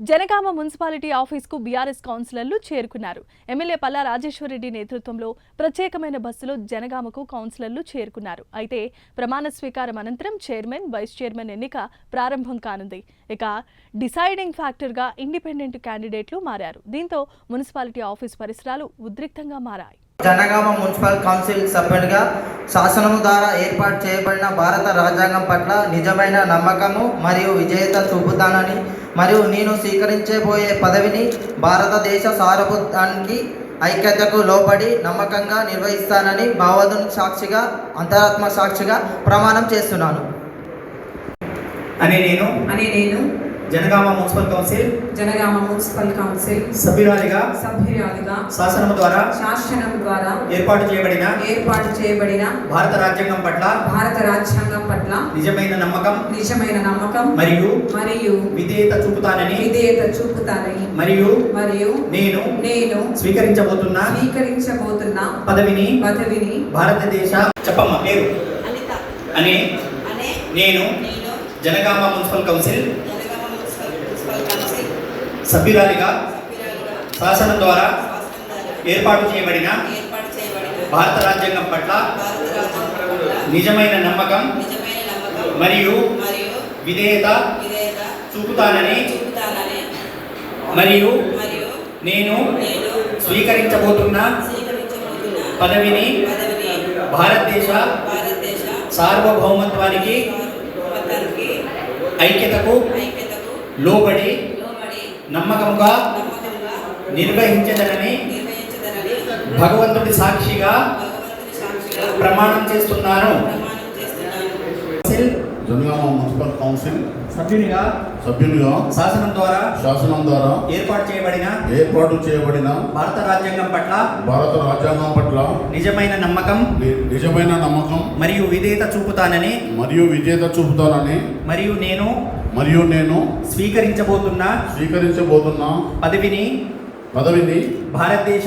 Janagama municipality ఆఫీస్కు BRS కౌన్సిలర్లు చేరుకున్నారు. ఎమ్మెల్యే పల్లా రాజేశ్వరరెడ్డి నేతృత్వంలో ప్రత్యేకమైన బస్సులో జనగామకు కౌన్సిలర్లు చేరుకున్నారు. అయితే ప్రమాణ స్వీకారం అనంతరం చైర్మన్, వైస్ చైర్మన్ ఎన్నిక ప్రారంభం కానుంది. ఇక డిసైడింగ్ ఫ్యాక్టర్గా ఇండిపెండెంట్ క్యాండిడేట్లు మారారు. దీంతో మున్సిపాలిటీ ఆఫీస్ పరిసరాలు ఉద్రిక్తంగా మారాయి. జనగామ మున్సిపల్ కౌన్సిల్ సభ్యుడిగా శాసనం ద్వారా ఏర్పాటు చేయబడిన భారత రాజ్యాంగం పట్ల నిజమైన నమ్మకము మరియు విజేత చూపుతానని మరియు నేను స్వీకరించబోయే పదవిని భారతదేశ సార్వభౌమానికి ఐక్యతకు లోబడి నమ్మకంగా నిర్వహిస్తానని భావోద్వేగ సాక్షిగా అంతరాత్మ సాక్షిగా ప్రమాణం చేస్తున్నాను అని నేను జనగామ మున్సిపల్ కౌన్సిల్ సభ్యురాలిగా శాసనం ద్వారా ఏర్పాటు చేయబడిన భారత రాజ్యాంగం పట్ల నిజమైన నమ్మకం మరియు విధేయత చూపుతానని మరియు నేను స్వీకరించబోతున్న పదవిని భారతదేశ చెప్పమ్మ పేరు అని నేను జనగామ మున్సిపల్ కౌన్సిల్ సభ్యురాలిగా శాసనం ద్వారా ఏర్పాటు చేయబడిన భారత రాజ్యాంగం పట్ల నిజమైన నమ్మకం మరియు విధేయత చూపుతానని మరియు నేను స్వీకరించబోతున్న పదవిని భారతదేశ సార్వభౌమత్వానికి ఐక్యతకు లోబడి నమ్మకంగా నిర్వహించదనని భగవంతుడి సాక్షిగా ప్రమాణం చేస్తున్నాను. జనగామ మున్సిపల్ కౌన్సిల్ సభ్యునిగా శాసనం ద్వారా ఏర్పాటు చేయబడిన భారత రాజ్యాంగం పట్ల నిజమైన నమ్మకం మరియు విధేయత చూపుతానని మరియు నేను స్వీకరించబోతున్న పదవిని భారతదేశ